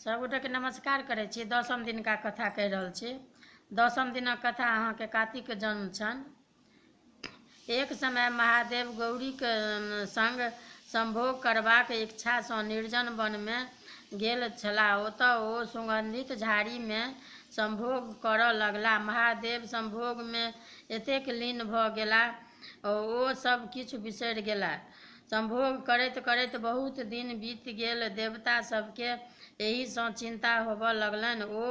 सबगोटे के नमस्कार करे छी। 10म दिन का कथा कह रहल छी। 10म दिन कथा अहाँ के कार्तिक जन्म छन। एक समय महादेव गौरी के संग संभोग करबाक इच्छा सँ निर्जन वन में गेल छलाह। ओतऽ ओ सुगंधित झाड़ी में संभोग करऽ लगला। महादेव संभोग में एतेक लीन भऽ गेलाह ओ सब किछु बिसरि गेलाह। संभोग करैत करैत बहुत दिन बीत गेल। देवता सबके एही सँ चिंता होबऽ लगलैन। ओ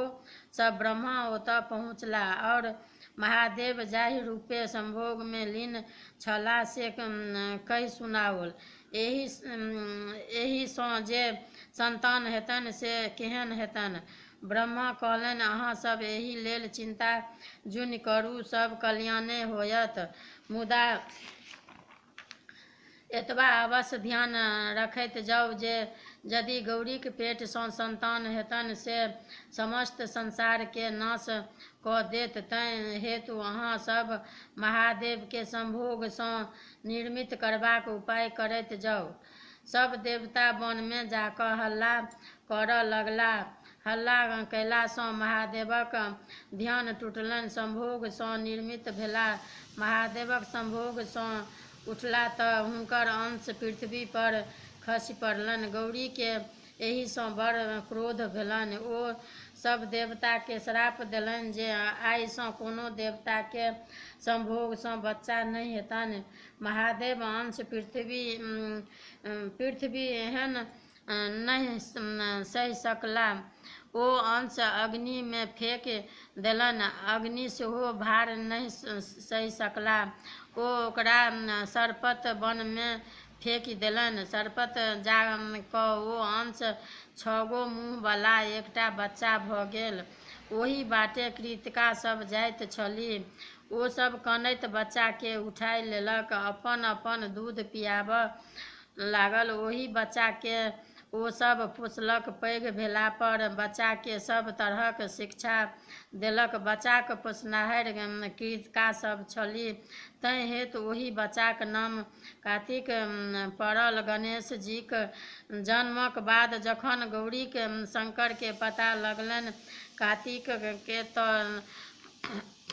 सब ब्रह्मा ओतऽ पहुँचला और महादेव जाहि रूपे संभोग में लीन छलाह से कहि सुनाओल। एही सँ जे संतान हेतनि से केहन हेतनि। ब्रह्मा कहलनि, अहाँ सब एहि लेल चिंता जुनि करू, सब कल्याणे होयत। मुदा एतबा अवश्य ध्यान रखैत जाउ जे यदि गौरीक पेट सँ संतान हेतनि से समस्त संसार के नाश कऽ देत। तैं हेतु अहाँ सब महादेव के संभोग सँ निर्मित करबाक उपाय करैत जाउ। सब देवता वन में जाकऽ हल्ला करऽ लगलाह। हल्ला कयला सँ महादेवक ध्यान टूटलनि। संभोग सँ निर्मित भेलाह। महादेवक संभोग सँ उठला तऽ हुनकर अंश पृथ्वी पर खसि पड़लनि। गौरी के एही सँ बड़ क्रोध भेलनि। ओ सब देवता के श्राप देलनि जे आइ सँ कोनो देवता के संभोग सँ बच्चा नहि हेतनि। महादेव अंश पृथ्वी एहन नहि सहि सकलाह। ओ अंश अग्नि में फेंक देलनि। अग्नि सेहो भार नहि सहि सकलाह। ओ ओकरा सरपत वन में फेंकि देलनि। सरपत जा कऽ ओ अंश 6 गो मुँह बला एकटा बच्चा भऽ गेल। ओहि बाटे कृतिका सब जाइत छलीह। ओ सब कनैत बच्चा के उठाय लेलक, अपन अपन दूध पियाबऽ लागल। ओहि बच्चा के ओ सब पोसलक। पैघ भेला पर बच्चा के सब तरहक शिक्षा देलक। बच्चाक पोसनिहार कृतिका सब छलीह। तैं हेतु ओहि बच्चाक नाम कार्तिक पड़ल। गणेश जीक जन्मक बाद जखन गौरी के शंकर के पता लगलनि कार्तिक के तऽ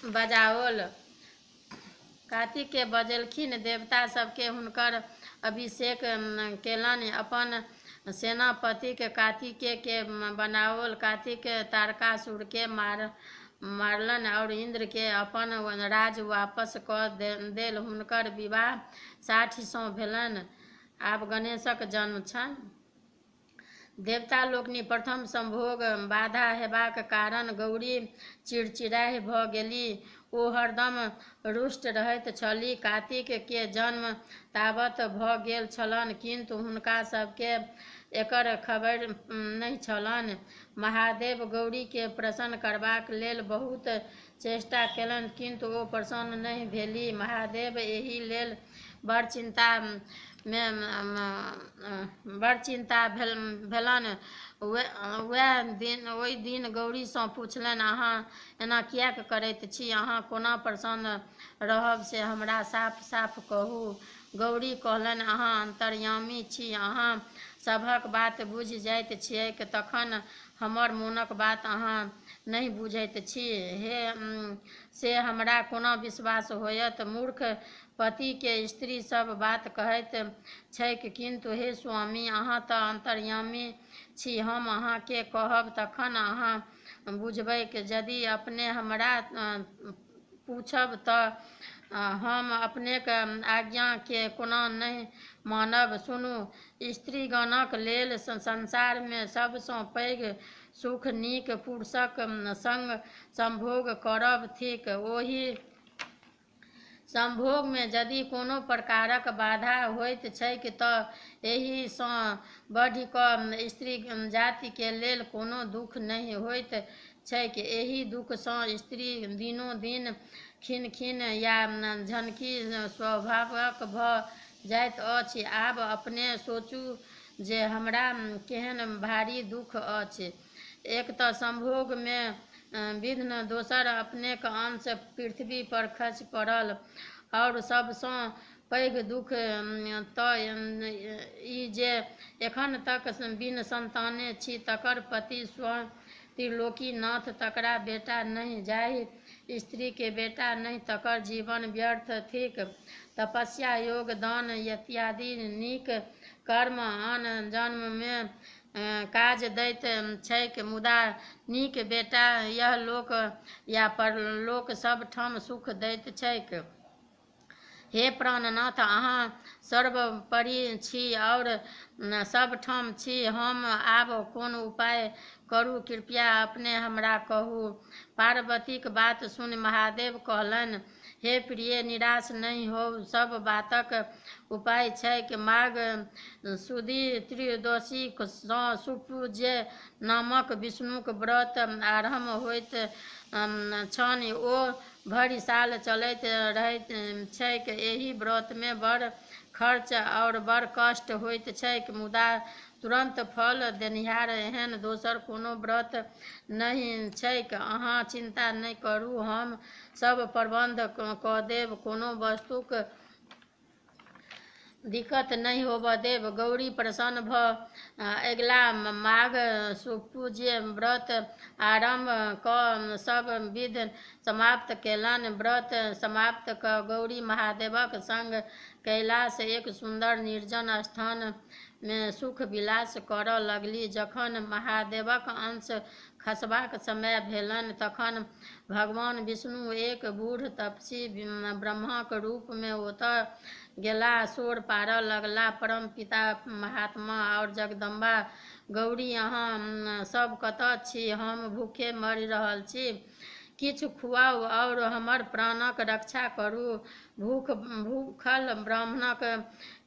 बजाओल। कार्तिक के बजेलखिन। देवता सबके हुनकर अभिषेक केलनि। अपन सेनापतिक कार्तिकेय के बनाओल। कार्तिक तारकासुर के मारलनि और इंद्र के अपन राज वापस कऽ देल। हुनकर विवाह 60 सँ भेलनि। आब गणेशक जन्म छनि। देवता लोकनि प्रथम संभोग बाधा हेबाक कारण गौरी चिड़चिड़ाह भऽ गेलीह। ओ हरदम रुष्ट रहैत छलीह। कार्तिक के जन्म ताबत भऽ गेल छलनि, किंतु हुनका सबके एकर खबरि नहि छलनि। महादेव गौरी के प्रसन्न करबाक लेल बहुत चेष्टा केलनि, किंतु ओ प्रसन्न नहि भेलीह। महादेव एहि लेल बड़ चिंता भेलनि। ओहि दिन गौरी सँ पुछलनि, अहाँ एना किएक करैत छी? अहाँ कोना प्रसन्न रहब से हमरा साफ साफ कहू। गौरी कहलनि, अहाँ अंतर्यामी छी, अहाँ सभक बात बुझि जाइत छियैक, तखन हमर मोनक बात अहाँ नहि बुझैत छी से हमरा कोना विश्वास होयत। मूर्ख पति के स्त्री सब बात कहैत छैक, किंतु हे स्वामी, अहाँ तऽ अंतर्यामी छी। हम अहाँ के कहब तखन अहाँ बुझबैक। यदि अपने हमरा पूछब तऽ हम अपनेक आज्ञा के कोना नहि मानब। सुनू, स्त्रीगणक लेल संसार में सब सँ पैघ सुख नीक पुरुषक संग संभोग करब थिक। ओहि संभोग में यदि कोनो प्रकारक बाधा होइत छैक तऽ एहि सँ बढ़ि कऽ स्त्री जाति के लेल कोनो दुख नहि होइत छैक। एहि दुख सँ स्त्री दिनोदिन खिन्न या झनकी स्वभावक भऽ जाइत अछि। आब अपने सोचू जे हमरा केहन भारी दुख अछि। एक तऽ संभोग में विघ्न, दोसर अपनेक अंश पृथ्वी पर खसि पड़ल, और सब सँ पैघ दुख तऽ ई जे एखन तक बिन संताने छी, तकर पति स्वयं त्रिलोकीनाथ, तकरा बेटा नहि, जाहि स्त्री के बेटा नहि, तकर जीवन व्यर्थ थिक। तपस्या, योग, दान इत्यादि नीक कर्म आन जन्म में काज दैत छैक, मुदा नीक बेटा यह लोक या परलोक सब ठाम सुख दैत छैक। हे प्राणनाथ, अहाँ सर्वोपरि छी और सब ठाम छी। हम आब कोन उपाय करू, कृपया अपने हमरा कहू। पार्वतीक बात सुनि महादेव कहलनि, हे प्रिय, निराश नहि होउ, सब बातक उपाय छैक। माघ सुदी त्रयोदशी सँ सुपूज्य नामक विष्णुक व्रत आरम्भ होइत छनि। ओ भरि साल चलैत रहैत छैक। एहि व्रत में बड़ खर्च और बड़ कष्ट होइत छैक, मुदा तुरंत फल देनिहार एहन दोसर कोनो व्रत नहि छैक। अहाँ चिंता नहि करू, हम सब प्रबंध क देब, कोनो वस्तुक दिक्कत नहीं होबऽ देब। गौरी प्रसन्न भ अगिला माघ सुपूज्य व्रत आरम्भ क सब विध समाप्त केलनि। व्रत समाप्त क गौरी महादेवक संग कैलाश एक सुंदर निर्जन स्थान में सुख विलास करऽ लगली। जखन महादेवक अंश खसबाक समय भेलनि, तखन भगवान विष्णु एक बूढ़ तपस्वी ब्रह्माक रूप में ओतऽ गेला। शोर पारऽ लगला, परम पिता महात्मा और जगदम्बा गौरी, अहाँ सब कतऽ छी? हम भूखे मरि रहल छी, किछु खुआउ और हमर प्राणक रक्षा करू। भूखल ब्राह्मणक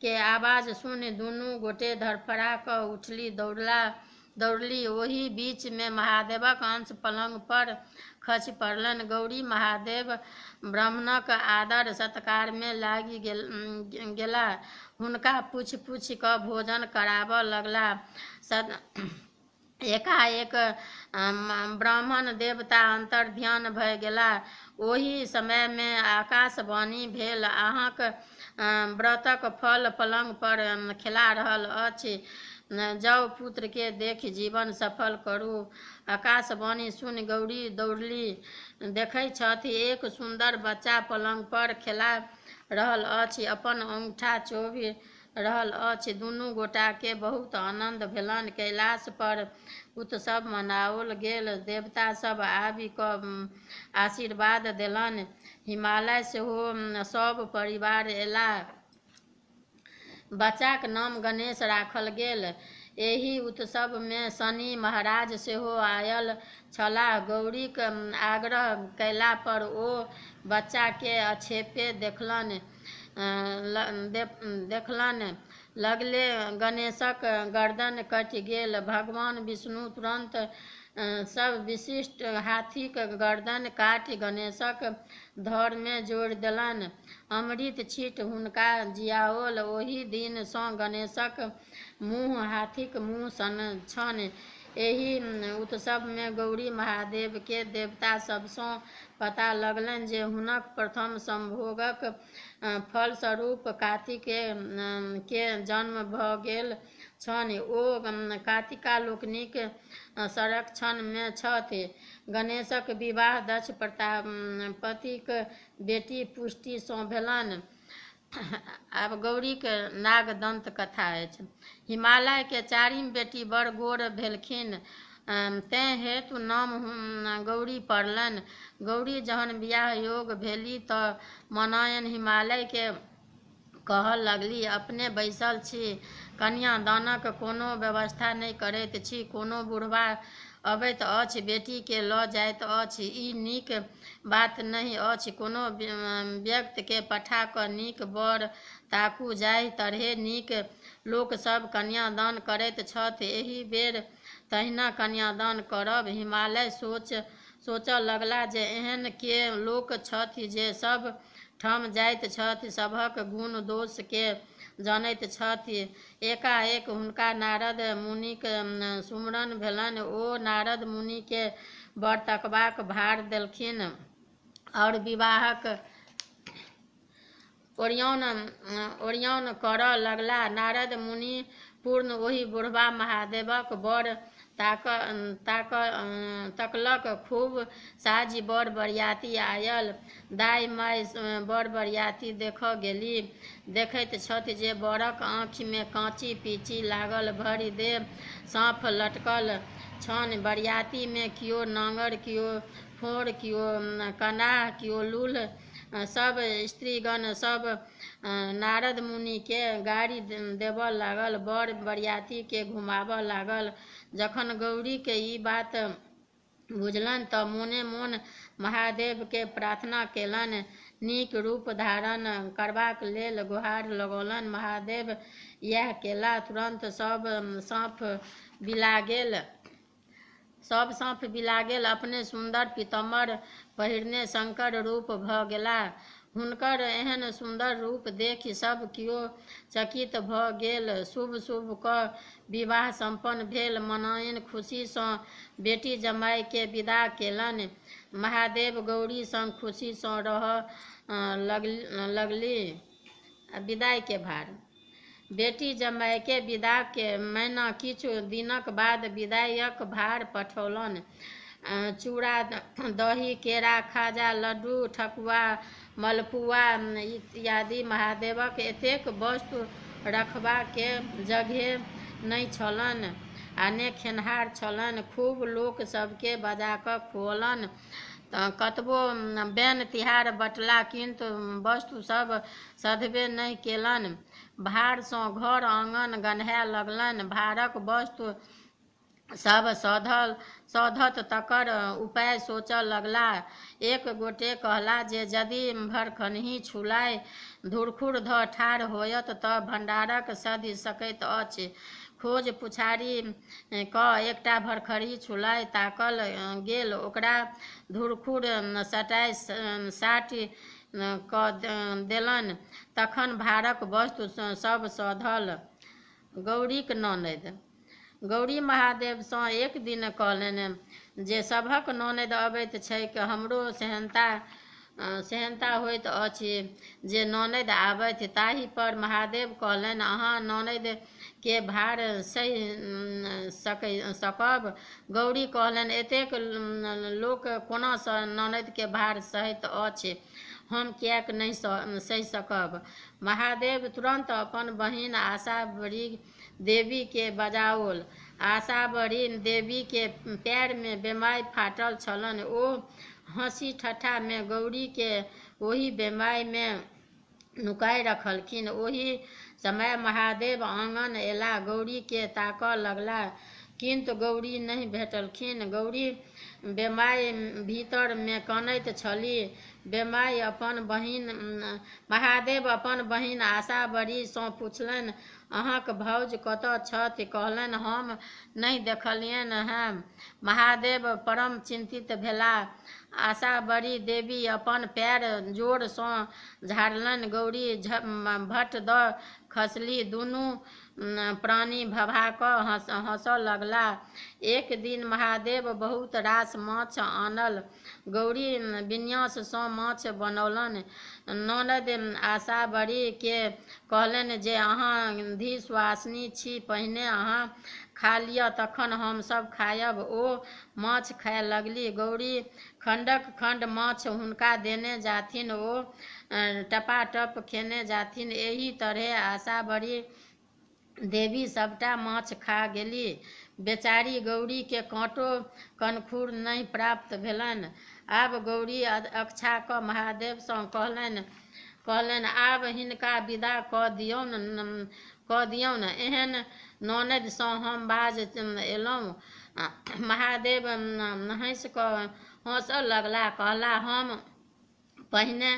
के आवाज सुनि दुनू गोटे धड़फड़ा क उठली, दौड़ली। ओहि बीच में महादेवक अंश पलंग पर खसि पड़लनि। गौरी महादेव ब्राह्मणक आदर सत्कार में लागि गेला, हुनका पूछि पूछि क भोजन कराबऽ लगला। एकाएक ब्राह्मण देवता अंतर्ध्यान भऽ गेला। ओहि समय में आकाशवाणी भेल, अहाँक व्रतक फल पलंग पर खेला रहल अछि, जाउ पुत्र के देखि जीवन सफल करू। आकाशवाणी सुनि गौरी दौड़ली, देखै छथि एक सुंदर बच्चा पलंग पर खेला रहल अछि, अपन अंगूठा चोबि रहल अछि। दुनू गोटा के बहुत आनंद भेलनि। कैलाश पर उत्सव मनाओल गेल। देवता सब आबि क आशीर्वाद देलनि। हिमालय सेहो सब परिवार एला। बच्चाक नाम गणेश राखल गेल। एहि उत्सव में शनि महाराज सेहो आयल छलाह। गौरीक आग्रह कयला पर ओ बच्चा के अछेपे देखलनि लगले। गणेशक गर्दन कटि गेल। भगवान विष्णु तुरंत सब विशिष्ट हाथीक गर्दन काटि गणेशक धड़ में जोड़ि देलनि। अमृत छीट हुनका जियाओल। ओहि दिन सँ गणेशक मुँह हाथीक मुँह सन छनि। एहि उत्सव में गौरी महादेव के देवता सबसँ पता लगलनि जे हुनक प्रथम संभोगक फलस्वरूप कार्तिक के जन्म भऽ गेल छनि। ओ कार्तिका लोकनिक संरक्षण में छथि। गणेशक विवाह दक्ष प्रजापतिक बेटी पुष्टि सँ भेलनि। आब गौरी के नागदंत कथा अछि। हिमालय के चारिम बेटी बड़ गोर भेलखिन, तें हेतु नाम गौरी पड़लनि। गौरी जहन बियाह योग्य भेली तऽ मनयन हिमालय के कहऽ लगली, अपने बैसल छी, कन्यादानक कोनो व्यवस्था नहि करैत छी। कोनो बुढ़बा अबैत अछि, बेटी के लऽ जाइत अछि, ई नीक बात नहि अछि। कोनो व्यक्ति के पठा क नीक वर ताकू, जाहि तरहें नीक लोक सब कन्यादान करैत छथि, एहि बेर तहिना कन्यादान करब। हिमालय सोचऽ लगला जे एहन के लोक छथि जे सब ठाम जाइत छथि, सभक गुण दोष के जानैत छथि। एकाएक हुनका नारद मुनिक सुमरन भेलनि। ओ नारद मुनि के वर तकबाक भार देलखिन और विवाहक ओरियौन करऽ लगला। नारद मुनि पूर्ण ओहि बुढ़बा महादेवक बर तकलक। खूब साजी बर बरियाती आयल। दाइ माय बर बरियाती देखऽ गेली। देखैत छथि जे बरक आँखि में काँची पीची लागल, भरि देह साँप लटकल छनि। बरियाती में कियो नांगर, कियो फोड़, कियो कनाह, कियो लूल। सब स्त्रीगण सब नारद मुनि के गाड़ी देबऽ लागल, बर बरियाती के घुमाबऽ लागल। जखन गौरी के ई बात बुझलनि तऽ मोने मोन महादेव के प्रार्थना केलनि। नीक रूप धारण करबाक लेल गुहार लगौलनि। महादेव इएह केला। तुरंत सब साँप बिला गेल। अपने सुंदर पीताम्बर पहिरने शंकर रूप भऽ गेला। हुनकर एहन सुंदर रूप देखि सब कियो चकित भऽ गेल। शुभ शुभ कऽ विवाह संपन्न भेल। मनैन खुशी सँ बेटी जमाय के विदा केलनि। महादेव गौरी संग खुशी सँ रहऽ लगली। विदाई के भार। बेटी जमाय के विदा के मैना किछु दिनक बाद विदाइक भार पठौलनि। चूड़ा दही, केरा, खाजा, लड्डू, ठकुआ, मलपुआ इत्यादि। महादेवक एतेक वस्तु रखबा के जगह नहि छलनि आ ने खेनिहार छलनि। खूब लोक सबके बजा कऽ खुऔलनि। कतबो बेन तिहार बँटला, किंतु वस्तु सब सधबे नहि केलनि। भार सँ घर आंगन गन्हाय लगलनि। भारक वस्तु सब सधत तकर उपाय सोचऽ लगला। एक गोटे कहला जे यदि भरखन्ही छुलाइ धुरखुर धऽ ठाढ़ होयत तऽ भंडारक सधि सकैत अछि। खोज पुछारी कऽ एकटा भरखरी छुलाइ ताकल गेल। ओकरा धुरखुर साटि कऽ देलनि। तखन भारक वस्तु सब सधल। गौरीक ननैद। गौरी महादेव सँ एक दिन कहलनि जे सभक ननैद अबैत छैक, हमरो सेहनता होइत अछि जे ननैद आबथि। ताहि पर महादेव कहलनि, अहाँ ननैद के भार सहि सकब? गौरी कहलनि, एतेक लोक कोना ननैद के भार सहैत अछि, हम किएक नहि सहि सकब? महादेव तुरंत अपन बहिन आशाबरी देवी के बजाओल। आशाबरी देवी के पैर में बेमाय फाटल छलनि। ओ हँसी ठट्ठा में गौरी के ओहि बेमाय में नुकाय रखलखिन। ओहि समय महादेव आंगन एला। गौरी के ताकऽ लगला, किंतु गौरी नहि भेटलखिन। गौरी बेमाय भीतर में कानैत छलीह। महादेव अपन बहिन आशाबरी सँ पुछलनि, अहाँक भाउज कतऽ छथि? कहलनि, हम नहि देखलियनि हैं। महादेव परम चिंतित भेलाह। आशाबरी देवी अपन पैर जोर सँ झाड़लनि। गौरी भट दऽ खसली। दुनू प्राणी भभा कऽ हँसऽ लगला। एक दिन महादेव बहुत रास माछ आनल। गौरी विन्यास सँ माछ बनौलनि। ननद आशाबरी के कहलनि जे अहाँ धीश्वासिनी छी, पहिने अहाँ खा लिअ, तखन हमसभ खायब। ओ माछ खाय लगली। गौरी खंडक खंड माछ हुनका देने जाथिन। ओ टपाटप खेने जाथिन। एहि तरहे आशाबरी देवी सबटा माछ खा गेली। बेचारी गौरी के कांटो कनखुर नहि प्राप्त भेलनि। आब गौरी अकछा कऽ महादेव सँ कहलनि, आब हिनका विदा कऽ दियौन। एहन ननैद सँ हम बाज एलहुँ। महादेव हँसि कऽ हँसऽ लगला। कहला, हम पहिने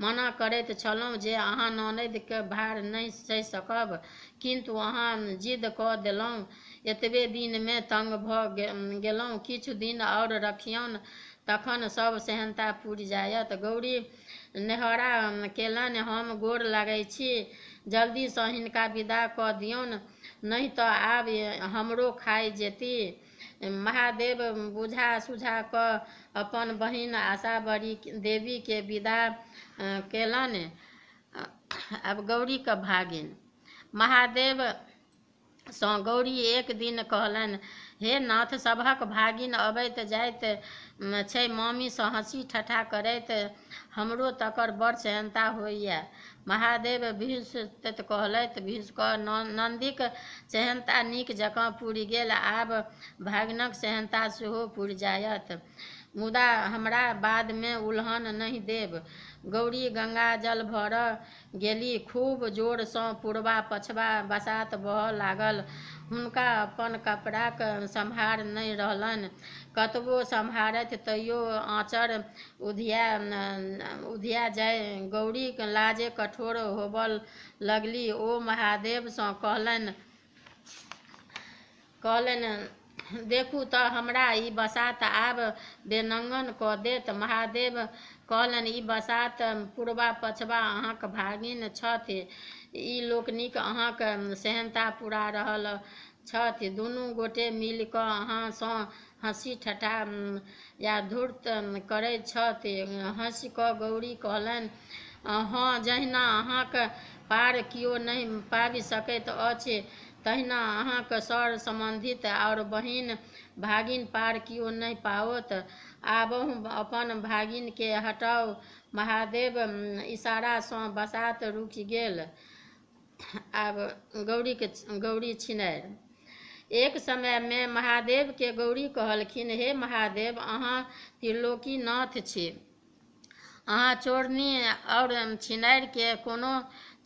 मना करैत छलहुँ जे अहाँ ननैद के भार नहि सहि सकब, किंतु अहाँ जिद कऽ देलहुँ। एतबे दिन में तंग भऽ गेलहुँ। किछु दिन और रखियौन, तखन सब सेहनता पुरि जायत। गौरी नेहरा केलनि, हम गोर लागै छी, जल्दी सँ हिनका विदा कऽ दियौन, नहि तऽ आब हमरो खाइ जेती। महादेव बुझा सुझा कऽ अपन बहिन आशाबरी देवी के विदा केलनि। अब गौरी के भागिन महादेव सँ गौरी एक दिन कहलनि, हे नाथ, सभक भागिन अबैत जाइत छै, मम्मी सँ हँसी ठट्ठा करैत हमरो तकर बड़ सेहनता होइए। महादेव भिसुत कहलथि, भिसुक नन्दीक सेहनता नीक जकाँ पुरि गेल, आब भागिनक सेहनता सेहो पुरि जायत, मुदा हमरा बादमे उल्हन नहि देब। गौरी गंगा जल भरऽ गेली, खूब जोर सँ पूर्वा पछवा बसात बहऽ लागल। हुनका अपन कपड़ाक सम्हार नहि रहलनि, कतबो सम्हारथि तैयो आँचर उधिया जाय। गौरी लाजे कठोर होबऽ लगली। ओ महादेव सँ कहलनि, देखू तऽ हमरा ई बसात आब बेनंगन कऽ देत। महादेव कहलनि, ई बसात पूर्वा पछवा अहाँक भागिन छथि, ई लोकनिक अहाँक सेहनता पुरा रहल छथि, दुनू गोटे मिलि कऽ अहाँ सँ हँसी ठट्ठा या धूर्त करैत छथि। हँसि कऽ गौरी कहलनि, हँ, जहिना अहाँक पार कियो नहि पाबि सकैत अछि, तहिना अहाँक सर सम्बन्धित आओर बहिन भागिन पार कियो नहि पाओत। आबहु अपन भागिन के हटाउ। महादेव इशारा सँ बसात रुकि गेल। आब गौरी छिनारि। एक समय में महादेव के गौरी कहलखिन, हे महादेव, अहाँ त्रिलोकीनाथ छी, अहाँ चोरनी और छिनारि के कोनो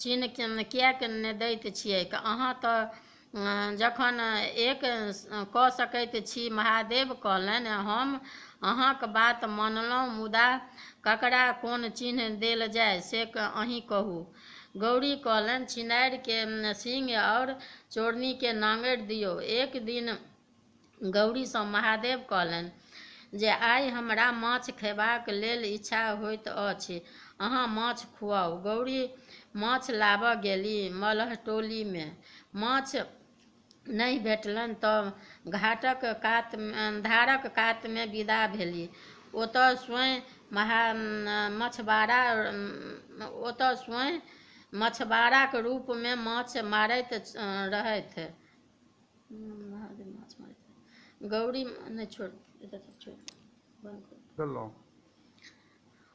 चिन्ह किएक नहि दैत छियैक? अहाँ तऽ जखन एक कऽ सकैत छी। महादेव कहलनि, हम अहाँक बात मानलहुँ, मुदा ककरा कोन चिन्ह देल जाय से अहीँ कहू। गौरी कहलनि, छिनारि के सींग और चोरनी के नांगरि दियौ। एक दिन गौरी सँ महादेव कहलनि जे आइ हमरा माछ खेबाक लेल इच्छा होइत अछि, अहाँ माछ खुआउ। गौरी माछ लाबऽ गेली। मल्हटोली में माछ नहि भेटलनि तऽ धारक कात में विदा भेली। ओतऽ स्वयं मछबाराक रूप में माछ मारैत रहथि। गौरी नहि छोड़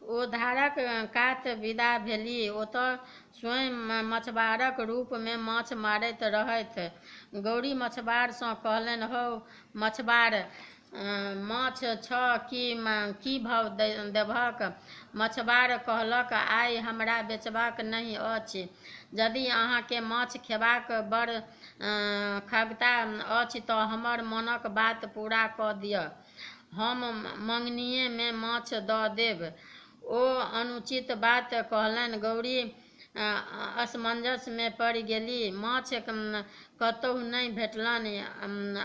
ओ धारक कात विदा भेली। ओतऽ स्वयं मछबारक रूप में माछ मारैत रहथि। गौरी मछबार सँ कहलनि, हौ मछबार, माछ छ की भाव देबहक? मछबार कहलक, आइ हमरा बेचबाक नहि अछि। यदि अहाँके माछ खेबाक बड़ खगता अछि तऽ हमर मोनक बात पूरा कऽ दिअ, हम मंगनिये में माछ दऽ देब। ओ अनुचित बात कहलनि। गौरी असमंजस में पड़ि गेली। माछ कतहु नहि भेटलनि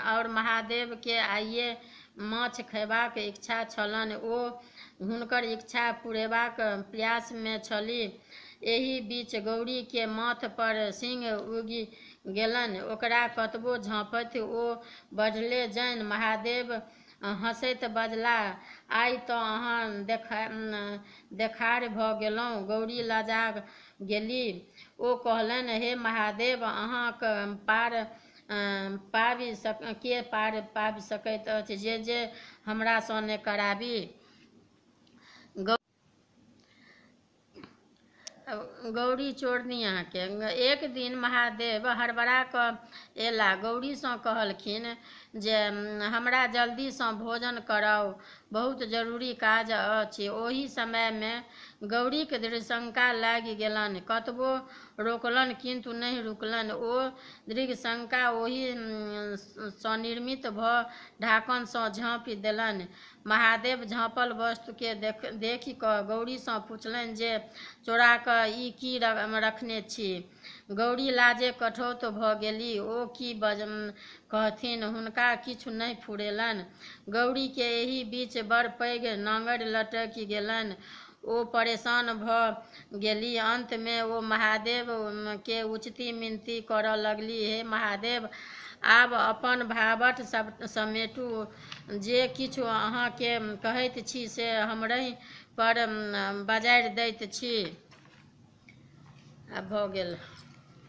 और महादेव के आइये माछ खयबाक इच्छा छलनि। ओ हुनकर इच्छा पुरेबाक प्रयास में छलीह। एहि बीच गौरी के माथ पर सिंह उगि गेलनि। ओकरा कतबो झाँपथि ओ बढ़ले जानि। महादेव हँसैत बजलाह, आइ तऽ अहाँ देखार भऽ गेलहुँ। गौरी लजा गेली। ओ कहलनि, हे महादेव, अहाँक पार पाबि सकैत अछि, जे हमरा सँ नहि कराबी। गौरी चोरनी अहाँके। एक दिन महादेव हड़बड़ा कऽ एला। गौरी सँ कहलखिन जे हमरा जल्दी सँ भोजन कराउ, बहुत जरूरी काज अछि। ओहि समय में गौरीक दृढ़शंका लागि गेलनि। कतबो रोकलनि किंतु नहि रुकलनि। ओ दृढ़शंका ओहि स्वनिर्मित भऽ ढाकन सँ झाँपि देलनि। महादेव झाँपल वस्तु के देखि कऽ गौरी सँ पुछलनि जे चोरा कऽ ई की रखने छी? गौरी लाजे कठोर भऽ गेली। ओ की कहथिन, हुनका किछु नहि फुरेलनि। गौरी के एहि बीच बड़ पैघ नांगरि लटकि गेलनि। ओ परेशान भऽ गेली। अंत में ओ महादेव के उचती मिनती करऽ लगली, हे महादेव, आब अपन भावट समेटू। जे किछु अहाँ के कहैत छी से हमरहि पर बजारि दैत छी। आब भऽ गेल।